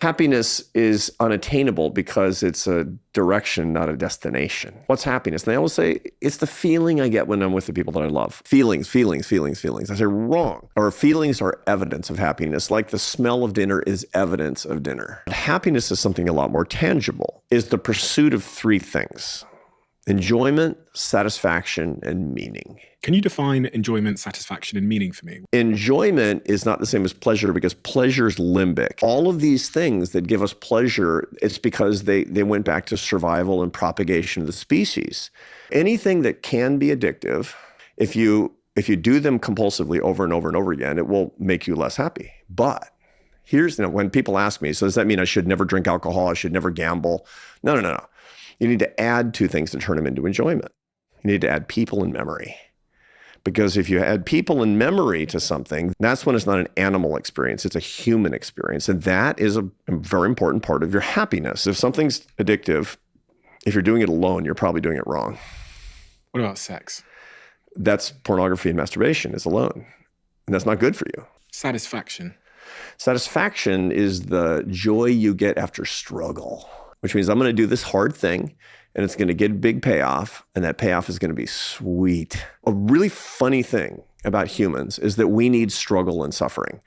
Happiness is unattainable because it's a direction, not a destination. What's happiness? And they always say, it's the feeling I get when I'm with the people that I love. Feelings. I say, wrong. Our feelings are evidence of happiness, like the smell of dinner is evidence of dinner. Happiness is something a lot more tangible. It's the pursuit of three things: enjoyment, satisfaction, and meaning. Can you define enjoyment, satisfaction, and meaning for me? Enjoyment is not the same as pleasure because pleasure is limbic. All of these things that give us pleasure, it's because they went back to survival and propagation of the species. Anything that can be addictive, if you do them compulsively over and over and over again, it will make you less happy. But here's, when people ask me, so does that mean I should never drink alcohol? I should never gamble? No. You need to add two things to turn them into enjoyment. You need to add people and memory. Because if you add people and memory to something, that's when it's not an animal experience, it's a human experience. And that is a very important part of your happiness. If something's addictive, if you're doing it alone, you're probably doing it wrong. What about sex? That's pornography and masturbation is alone. And that's not good for you. Satisfaction. Satisfaction is the joy you get after struggle, which means I'm going to do this hard thing and it's going to get a big payoff, and that payoff is going to be sweet. A really funny thing about humans is that we need struggle and suffering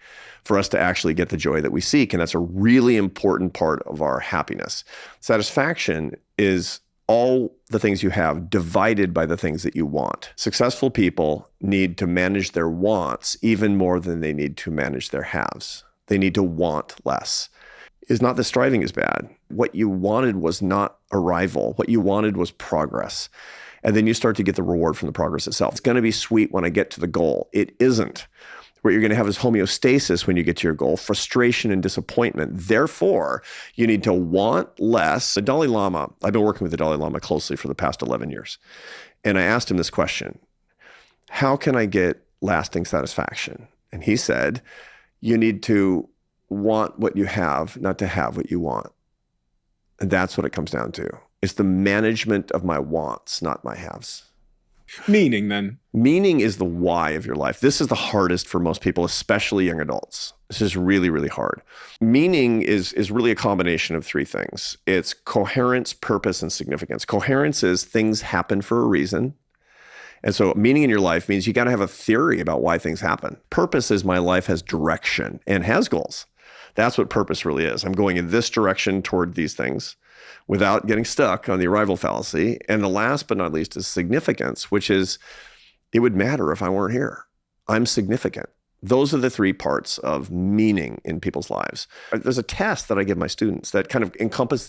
for us to actually get the joy that we seek, and that's a really important part of our happiness. Satisfaction is all the things you have divided by the things that you want. Successful people need to manage their wants even more than they need to manage their haves. They need to want less. It's not that striving is bad. What you wanted was not arrival. What you wanted was progress. And then you start to get the reward from the progress itself. It's going to be sweet when I get to the goal. It isn't. What you're going to have is homeostasis when you get to your goal, frustration and disappointment. Therefore, you need to want less. The Dalai Lama, I've been working with the Dalai Lama closely for the past 11 years. And I asked him this question: how can I get lasting satisfaction? And he said, you need to want what you have, not to have what you want. And that's what it comes down to. It's the management of my wants, not my haves. Meaning then? Meaning is the why of your life. This is the hardest for most people, especially young adults. This is really, really hard. Meaning is really a combination of three things. It's coherence, purpose, and significance. Coherence is things happen for a reason. And so meaning in your life means you got to have a theory about why things happen. Purpose is my life has direction and has goals. That's what purpose really is. I'm going in this direction toward these things without getting stuck on the arrival fallacy. And the last but not least is significance, which is it would matter if I weren't here. I'm significant. Those are the three parts of meaning in people's lives. There's a test that I give my students that kind of encompass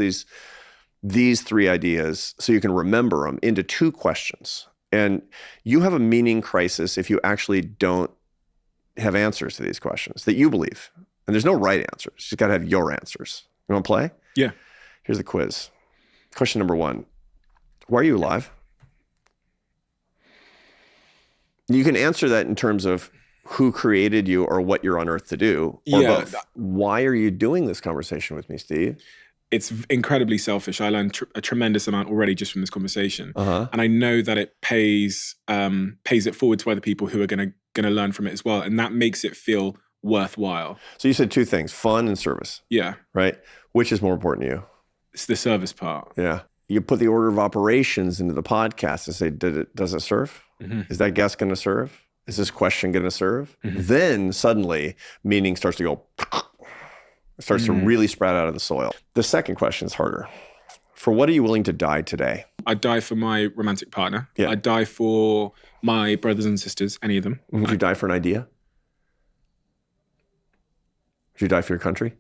these three ideas so you can remember them into two questions. And you have a meaning crisis if you actually don't have answers to these questions that you believe. And there's no right answers. You just got to have your answers. You want to play? Yeah. Here's the quiz. Question number 1. Why are you alive? You can answer that in terms of who created you or what you're on earth to do, or both. Why are you doing this conversation with me, Steve? It's incredibly selfish. I learned a tremendous amount already just from this conversation. And I know that it pays it forward to other people who are going to learn from it as well. And that makes it feel worthwhile. So you said two things, fun and service. Yeah. Right? Which is more important to you? It's the service part. Yeah. You put the order of operations into the podcast and say, does it serve? Mm-hmm. Is that guest going to serve? Is this question going to serve? Mm-hmm. Then suddenly meaning starts to go, it starts to really sprout out of the soil. The second question is harder. For what are you willing to die today? I'd die for my romantic partner. Yeah. I'd die for my brothers and sisters, any of them. Would you die for an idea? Would you die for your country?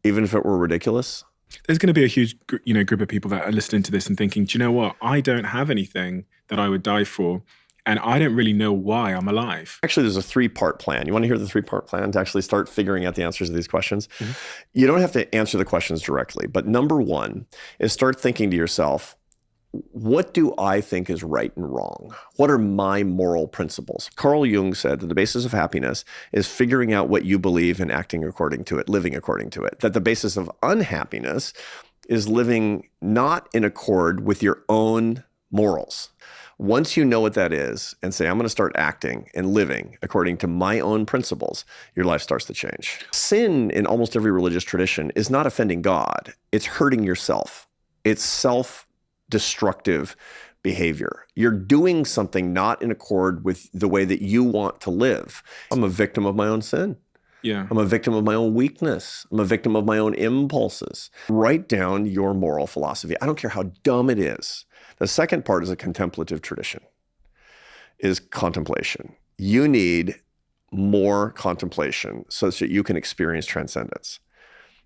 Even if it were ridiculous? There's going to be a huge group of people that are listening to this and thinking, do you know what? I don't have anything that I would die for. And I don't really know why I'm alive. Actually, there's a 3-part plan. You want to hear the 3-part plan to actually start figuring out the answers to these questions? Mm-hmm. You don't have to answer the questions directly. But number 1 is start thinking to yourself, what do I think is right and wrong? What are my moral principles? Carl Jung said that the basis of happiness is figuring out what you believe and acting according to it, living according to it. That the basis of unhappiness is living not in accord with your own morals. Once you know what that is and say, I'm going to start acting and living according to my own principles, your life starts to change. Sin in almost every religious tradition is not offending God. It's hurting yourself. It's self-destructive behavior. You're doing something not in accord with the way that you want to live. I'm a victim of my own sin. Yeah. I'm a victim of my own weakness. I'm a victim of my own impulses. Write down your moral philosophy. I don't care how dumb it is. The second part is a contemplative tradition, is contemplation. You need more contemplation so that you can experience transcendence.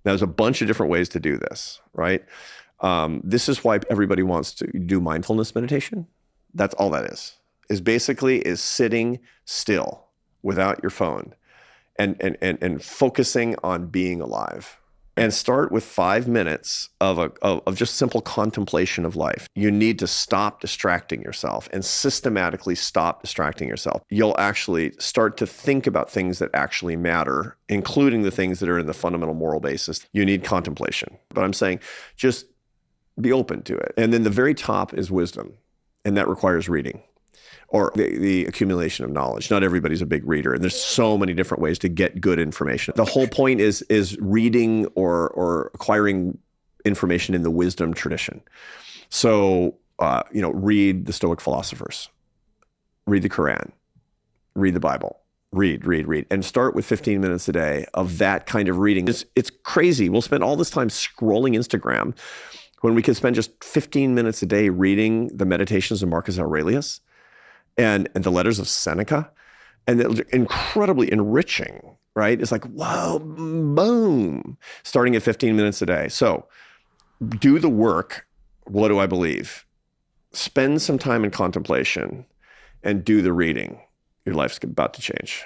Now, there's a bunch of different ways to do this, right? This is why everybody wants to do mindfulness meditation. That's all that is basically sitting still without your phone and focusing on being alive. And start with 5 minutes of just simple contemplation of life. You need to stop distracting yourself and systematically stop distracting yourself. You'll actually start to think about things that actually matter, including the things that are in the fundamental moral basis. You need contemplation. But I'm saying just be open to it. And then the very top is wisdom, and that requires reading. Or the accumulation of knowledge. Not everybody's a big reader, and there's so many different ways to get good information. The whole point is reading or acquiring information in the wisdom tradition. So, read the Stoic philosophers, read the Quran, read the Bible, read, and start with 15 minutes a day of that kind of reading. It's crazy. We'll spend all this time scrolling Instagram when we could spend just 15 minutes a day reading the Meditations of Marcus Aurelius. And the letters of Seneca, and they're incredibly enriching, right? It's like, whoa, boom, starting at 15 minutes a day. So do the work. What do I believe? Spend some time in contemplation and do the reading. Your life's about to change.